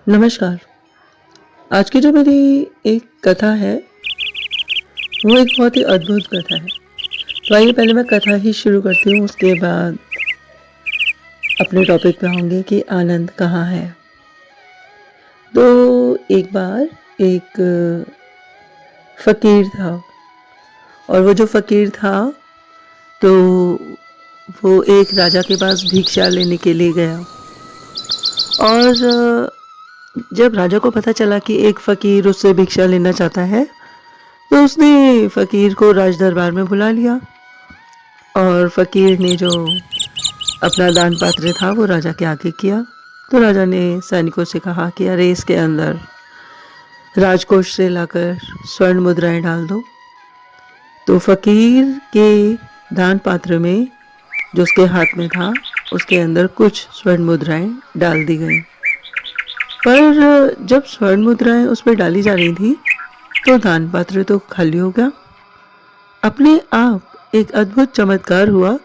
नमस्कार। आज की जो मेरी एक कथा है, वो एक बहुत ही अद्भुत कथा है। तो आइए पहले मैं कथा ही शुरू करती हूँ, उसके बाद अपने टॉपिक पे आऊँगी कि आनंद कहाँ है। तो एक बार एक फ़कीर था और वो जो फ़कीर था, तो वो एक राजा के पास भिक्षा लेने के लिए गया और जब राजा को पता चला कि एक फ़कीर उससे भिक्षा लेना चाहता है, तो उसने फ़कीर को राज दरबार में बुला लिया और फ़कीर ने जो अपना दान पात्र था वो राजा के आगे किया। तो राजा ने सैनिकों से कहा कि अरे इसके अंदर राजकोष से लाकर स्वर्ण मुद्राएं डाल दो। तो फ़कीर के दान पात्र में जो उसके हाथ में था, उसके अंदर कुछ स्वर्ण मुद्राएं डाल दी गई। पर जब स्वर्ण मुद्राएं उसमें डाली जा रही थी, तो दान पात्र तो खाली हो गया। अपने आप एक अद्भुत चमत्कार हुआ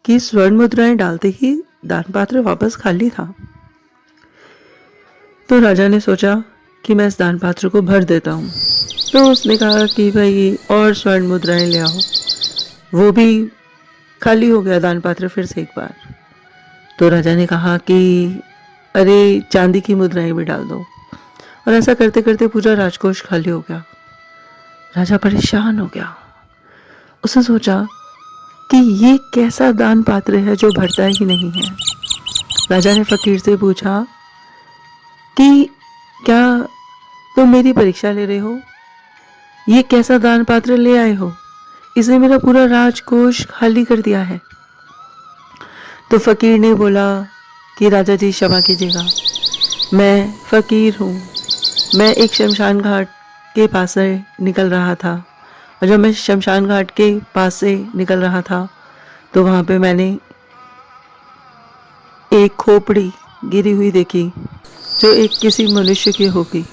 कि स्वर्ण मुद्राएं डालते ही दान पात्र वापस खाली था। तो राजा ने सोचा कि मैं इस दान पात्र को भर देता हूँ। तो उसने कहा कि भाई और स्वर्ण मुद्राएं ले आओ। वो भी खाली हो गया दान पात्र फिर से एक बार। तो राजा ने कहा कि अरे चांदी की मुद्राएं भी डाल दो। और ऐसा करते करते पूरा राजकोष खाली हो गया। राजा परेशान हो गया। उसने सोचा कि ये कैसा दान पात्र है जो भरता ही नहीं है। राजा ने फकीर से पूछा कि क्या तुम मेरी परीक्षा ले रहे हो? ये कैसा दान पात्र ले आए हो? इसने मेरा पूरा राजकोष खाली कर दिया है। तो फकीर ने बोला कि राजा जी क्षमा कीजिएगा, मैं फकीर हूँ। मैं एक शमशान घाट के पास से निकल रहा था और जब मैं शमशान घाट के पास से निकल रहा था तो वहाँ पे मैंने एक खोपड़ी गिरी हुई देखी जो एक किसी मनुष्य की होगी।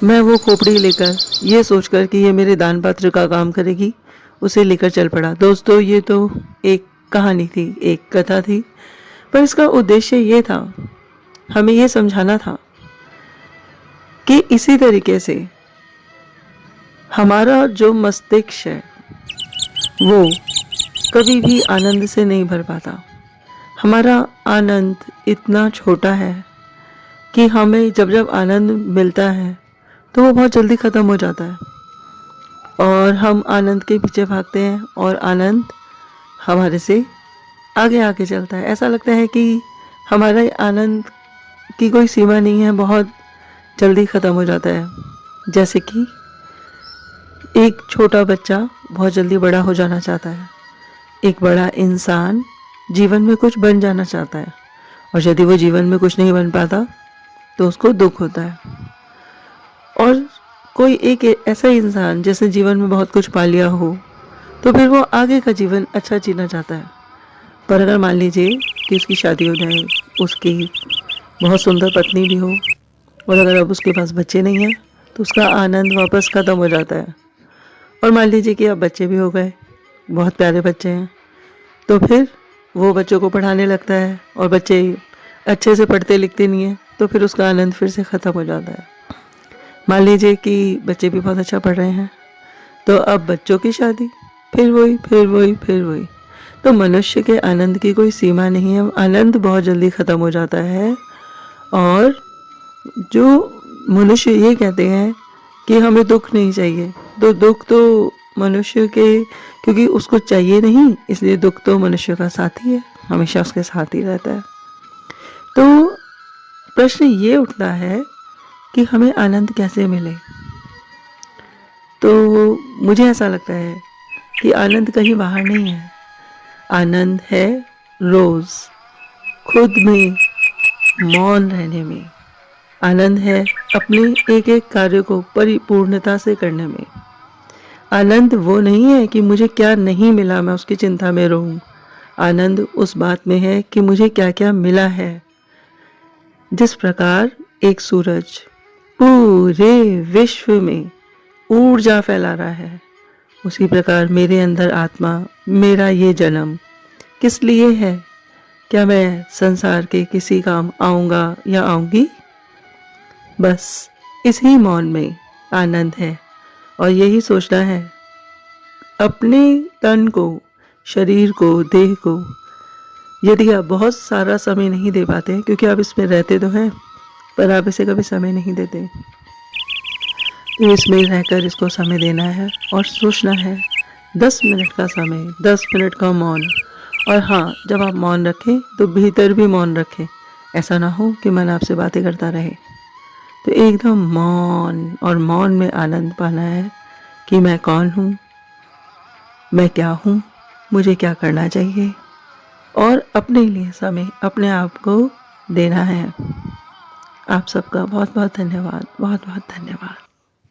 मैं वो खोपड़ी लेकर ये सोचकर कि ये मेरे दान पात्र का काम करेगी, उसे लेकर चल पड़ा। दोस्तों, ये तो एक कहानी थी, एक कथा थी, पर इसका उद्देश्य ये था, हमें ये समझाना था कि इसी तरीके से हमारा जो मस्तिष्क है वो कभी भी आनंद से नहीं भर पाता। हमारा आनंद इतना छोटा है कि हमें जब जब आनंद मिलता है तो वो बहुत जल्दी ख़त्म हो जाता है और हम आनंद के पीछे भागते हैं और आनंद हमारे से आगे आगे चलता है। ऐसा लगता है कि हमारे आनंद की कोई सीमा नहीं है, बहुत जल्दी ख़त्म हो जाता है। जैसे कि एक छोटा बच्चा बहुत जल्दी बड़ा हो जाना चाहता है, एक बड़ा इंसान जीवन में कुछ बन जाना चाहता है और यदि वो जीवन में कुछ नहीं बन पाता तो उसको दुख होता है। और कोई एक ऐसा इंसान जिसने जीवन में बहुत कुछ पा लिया हो तो फिर वो आगे का जीवन अच्छा जीना चाहता है। पर अगर मान लीजिए कि उसकी शादी हो जाए, उसकी बहुत सुंदर पत्नी भी हो और अगर अब उसके पास बच्चे नहीं हैं तो उसका आनंद वापस ख़त्म हो जाता है। और मान लीजिए कि अब बच्चे भी हो गए, बहुत प्यारे बच्चे हैं, तो फिर वो बच्चों को पढ़ाने लगता है और बच्चे अच्छे से पढ़ते लिखते नहीं हैं तो फिर उसका आनंद फिर से ख़त्म हो जाता है। मान लीजिए कि बच्चे भी बहुत अच्छा पढ़ रहे हैं, तो अब बच्चों की शादी, फिर वही फिर वही फिर वही। तो मनुष्य के आनंद की कोई सीमा नहीं है, आनंद बहुत जल्दी ख़त्म हो जाता है। और जो मनुष्य ये कहते हैं कि हमें दुख नहीं चाहिए, तो दुख तो मनुष्य के, क्योंकि उसको चाहिए नहीं इसलिए दुख तो मनुष्य का साथी है, हमेशा उसके साथ ही रहता है। तो प्रश्न ये उठता है कि हमें आनंद कैसे मिले। तो मुझे ऐसा लगता है कि आनंद कहीं बाहर नहीं है, आनंद है रोज़ खुद में मौन रहने में। आनंद है अपने एक एक कार्य को परिपूर्णता से करने में। आनंद वो नहीं है कि मुझे क्या नहीं मिला मैं उसकी चिंता में रहूं। आनंद उस बात में है कि मुझे क्या क्या मिला है। जिस प्रकार एक सूरज पूरे विश्व में ऊर्जा फैला रहा है, उसी प्रकार मेरे अंदर आत्मा, मेरा ये जन्म किस लिए है? क्या मैं संसार के किसी काम आऊँगा या आऊँगी? बस इसी मौन में आनंद है। और यही सोचना है अपने तन को, शरीर को, देह को। यदि आप बहुत सारा समय नहीं दे पाते, क्योंकि आप इसमें रहते तो हैं पर आप इसे कभी समय नहीं देते, तो इसमें रहकर इसको समय देना है और सोचना है। 10 मिनट का समय, 10 मिनट का मौन। और हाँ, जब आप मौन रखें तो भीतर भी मौन रखें। ऐसा ना हो कि मन आपसे बातें करता रहे। तो एकदम मौन, और मौन में आनंद पाना है कि मैं कौन हूँ, मैं क्या हूँ, मुझे क्या करना चाहिए, और अपने लिए समय अपने आप को देना है। आप सबका बहुत बहुत धन्यवाद, बहुत बहुत धन्यवाद।